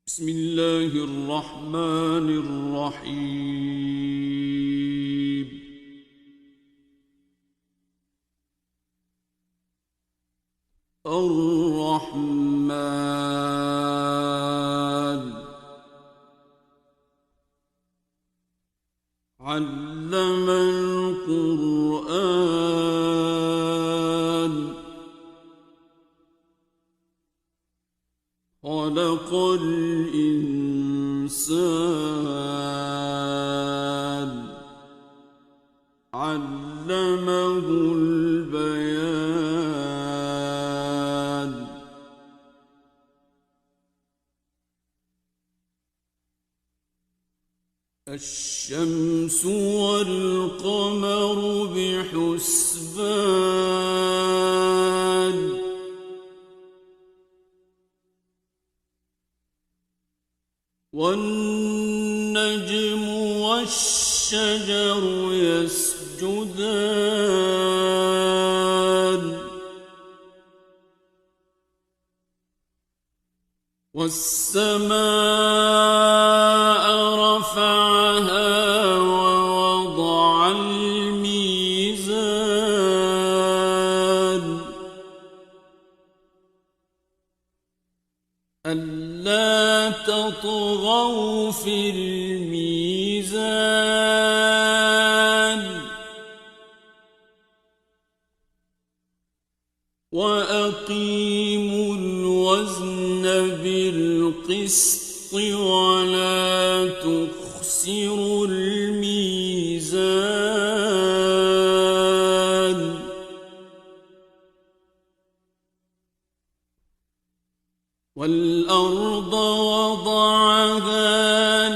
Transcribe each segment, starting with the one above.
بسم الله الرحمن الرحيم. الرحمن علم القرآن خلق الإنسان علمه البيان. الشمس والقمر بحسبان والنجم والشجر يسجدان والسماء رفعها ووضع الميزان ألا تطغوا في الميزان وأقيموا الوزن بالقسط ولا تخسروا الميزان والأرض وضعها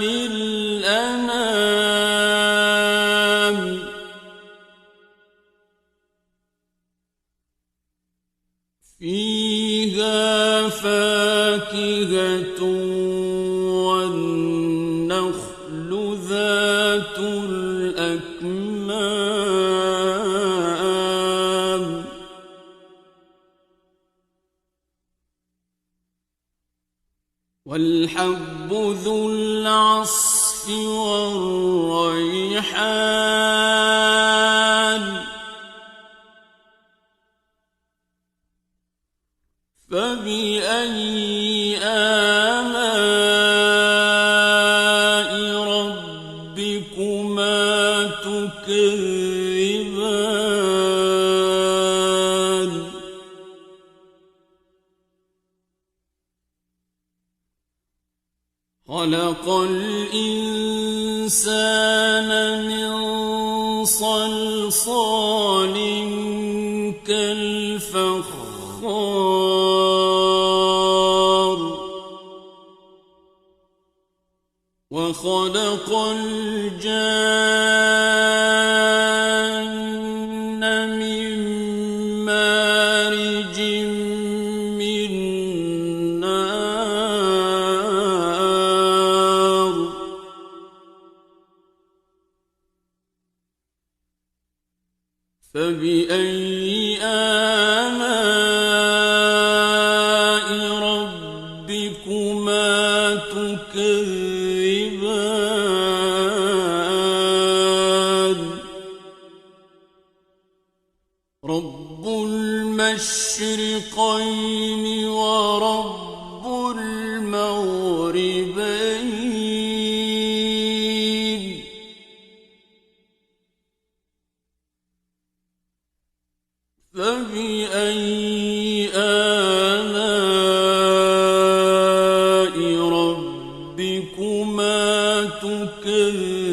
للأنام فيها فاكهة والنخل ذات الأكمام والحب ذو العصف والريحان فبأي آلاء ربكما تكذبان خلق الإنسان من صلصال كالفخار وخلق الجان من مارج من نار فبأي آلاء ربكما تكذبان رب المشرقين ورب المغربين فبأي آلاء ربكما تكذبان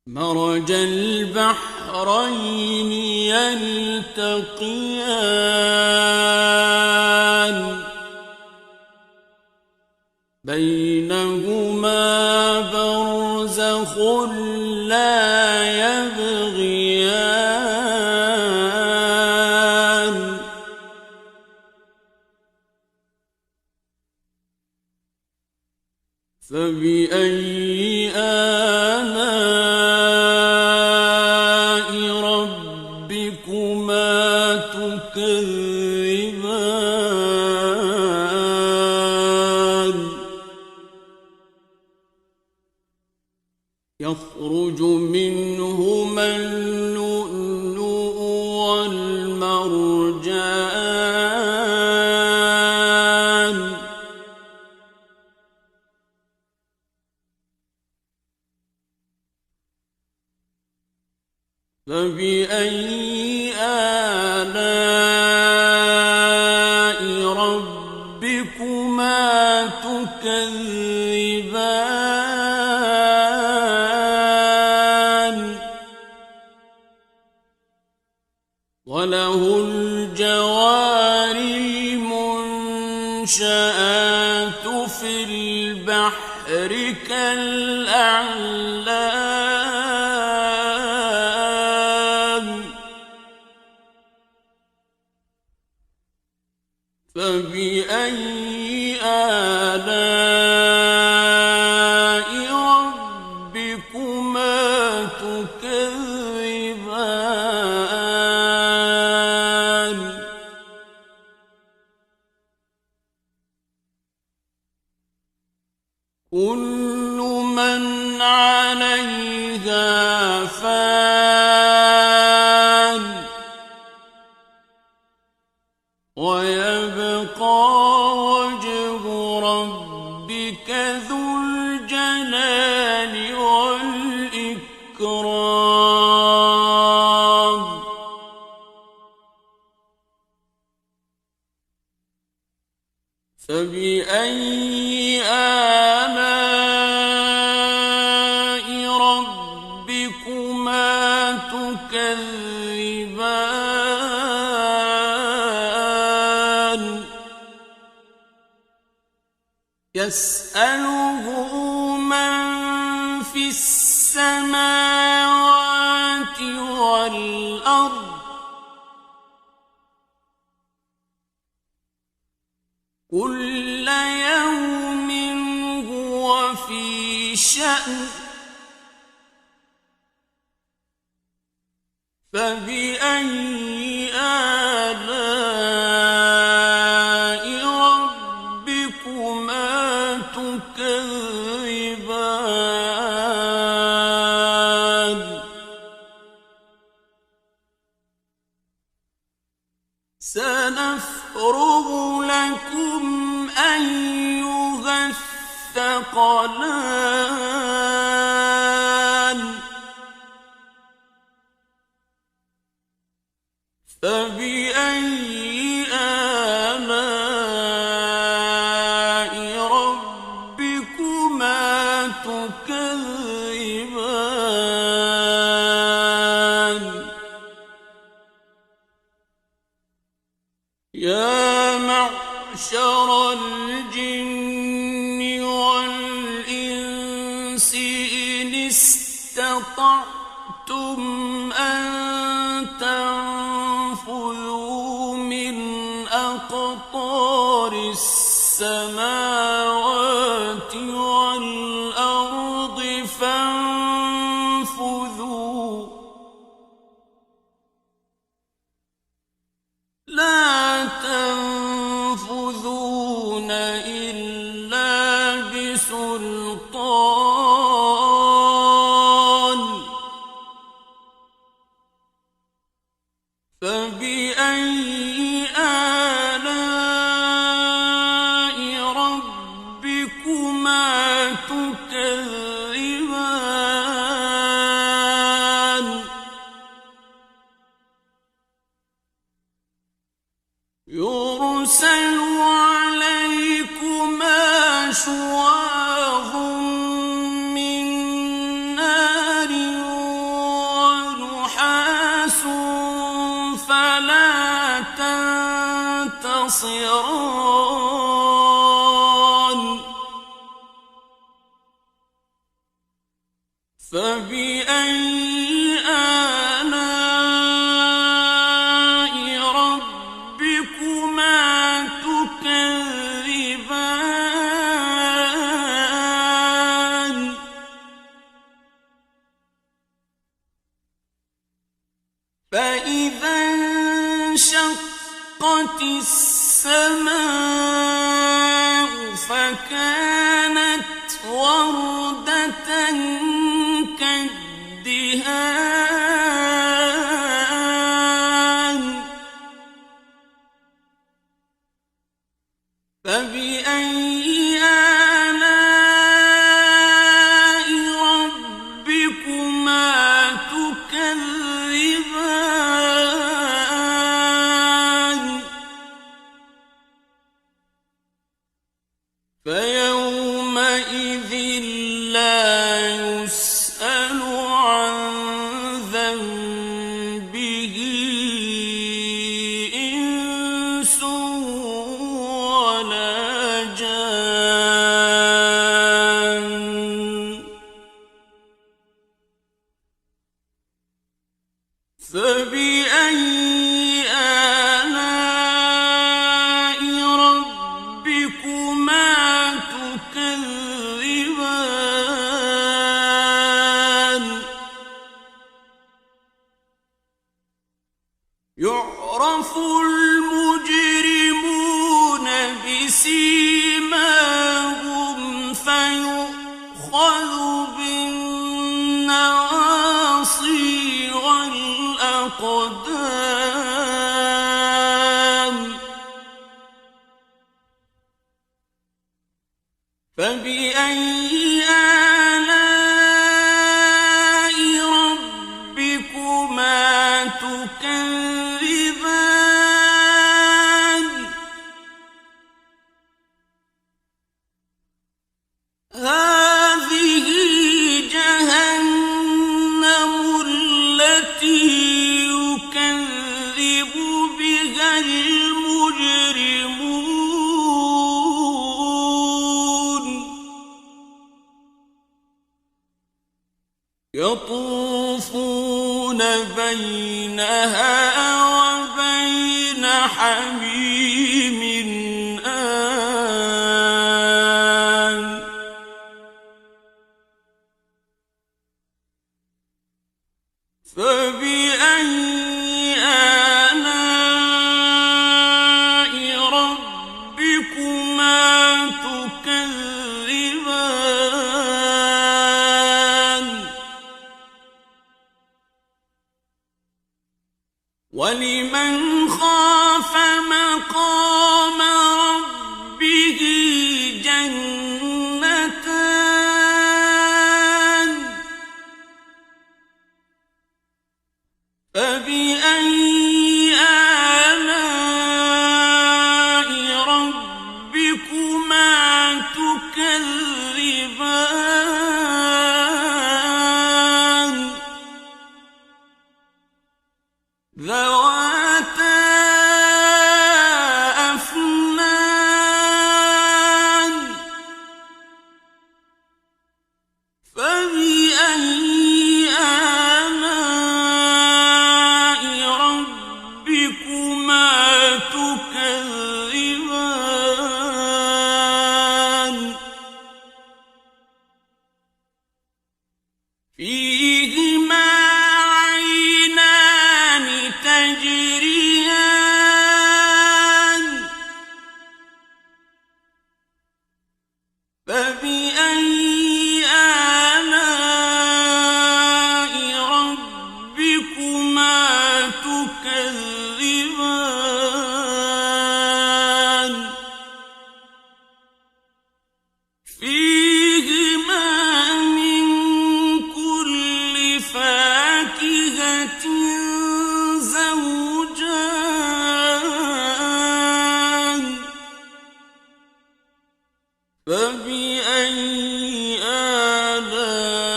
مرج البحرين يلتقيان بينهما برزخ لا يبغيان فبأي آلاء يخرج منهما اللؤلؤ والمرجان فبأي آلاء ربكما تكذبان وله الجوار المنشآت في البحر كالأعلام فبأي آلاء ربكما تكذبان كل من عليها فان ويبقى وجه ربك ذو الجلال والإكرام فبأي آلاء ربكما تكذبان يسأله من في السماوات والأرض كل يوم هو في شأن فبأي آلاء ربكما تكذبان سنفرغ لكم أيها الثقلان فبأي آلاء ربكما تكذبان يا معشر الجن والإنس إن استطعتم أن تنفذوا من أقطار السماوات والأرض فانفذوا لا تنفذون إلا بسلطان فبأي آلاء ربكما تكذبان يرسل عليكما شواظ من نار ونحاس فلا تنتصران فبأي آلاء ربكما تكذبان فإذا انشقت السماء فكانت وردة تكدهان فبأي آلاء ربكما تكذبان فيومئذ لا يسأل عن ذنبه إنس ولا جان فبأي آلاء ربكما تكذبان يعرف المجرمون بسيماهم فيؤخذ بالنواصي والأقدام فبأي آلاء ربكما تكذبان هذه جهنم التي يكذب بها المجرمون يطوفون بينها وبين حميم آن فبأي آلاء ربكما تكذبان ولمن خاف مقام ربه جنتان فبأي آلاء ربكما تكذبان ذواتا أفنان فبأي آلاء ربكما تكذبان فيهما عينان تجريان فبأي آلاء ربكما تكذبان فيهما من كل فاكهة زوجان فبأي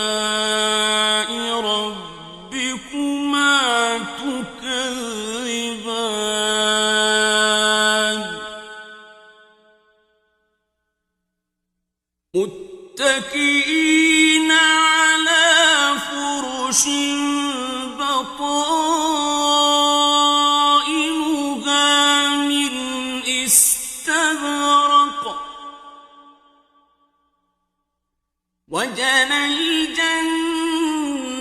آلاء ربكما تكذبان متكئين على فرش بطائنها من استبرق وجنى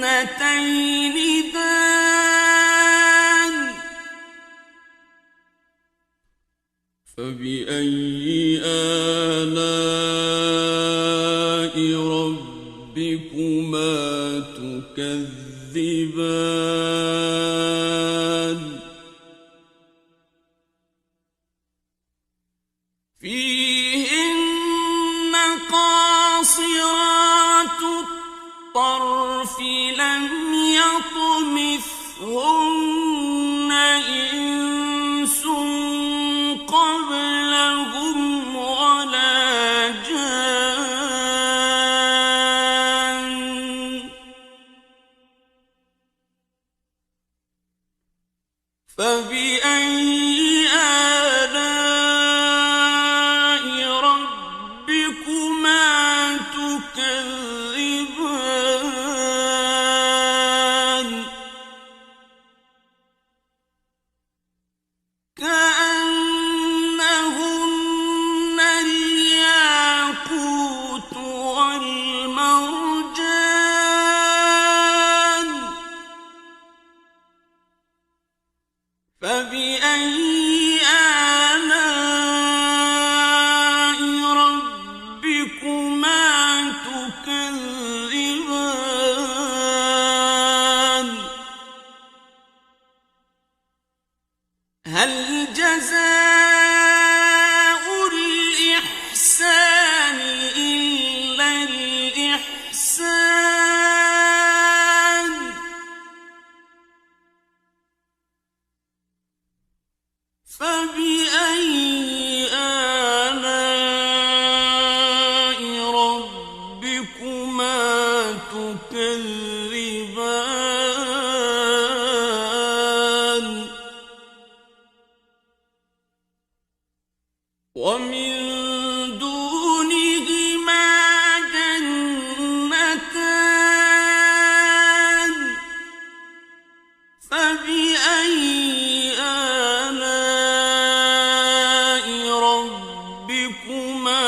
الجنتين دان فبأي آلاء ربكما تكذبان فيهن قاصرات الطرف لم يطمثهن إنس قبلهم ولا جان فبأي آلاء ربكما تكذبان كأنهن الياقوت والمرجان فبأي آلاء ربكما تكذبان هل جزاء الإحسان إلا الإحسان فبأي آلاء ربكما تكذبان ومن دونهما جنتان فبأي آلاء ربكما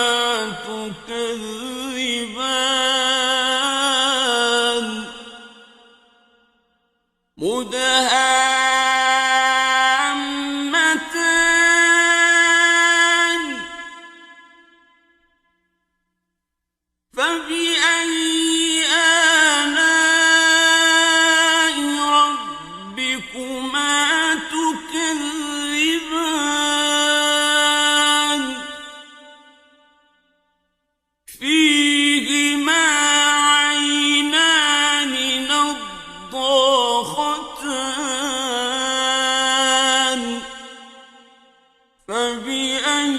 تكذبان مدهامتان فبأي آلاء ربكما تكذبان فيهما عينان نضاختان فبأي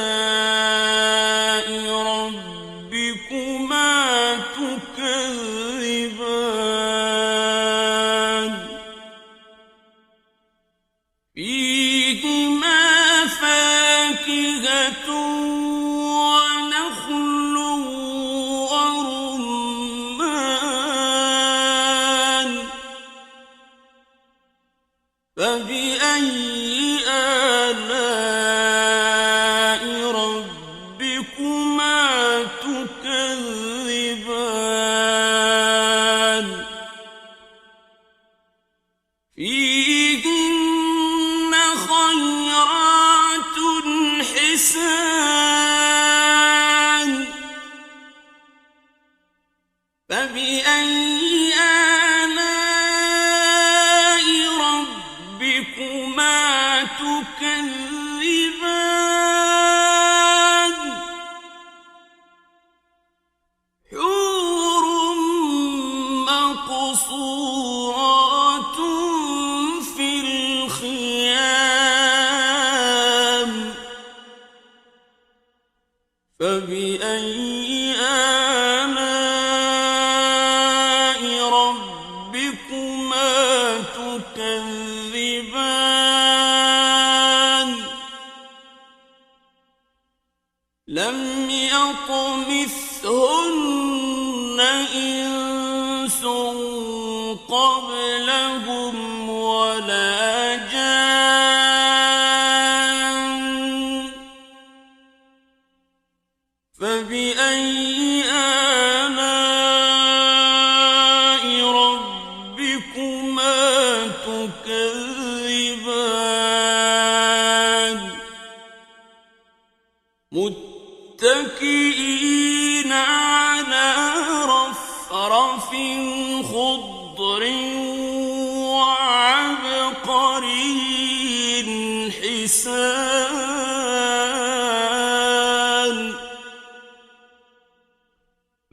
آلاء ربكما تكذبان فيهما فاكهة ونخل ورمان فبأي آلاء ربكما تكذبان فيهن خيرات حسان فبأي آلاء ربكما تكذبان حور مقصورات في الخيام فبأي آلاء ربكما تكذبان لم يطمثهن إنس قبلهم ولا جان فبأي آلاء ربكما تكذبان متكئين على رفرف وزخرف خضر وعبقري حسان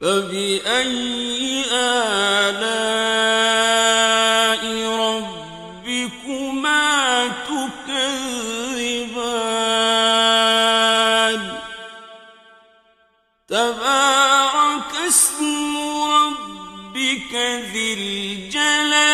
فبأي آلاء ربكما تكذبان تبارك اسم ربك ذي الجلال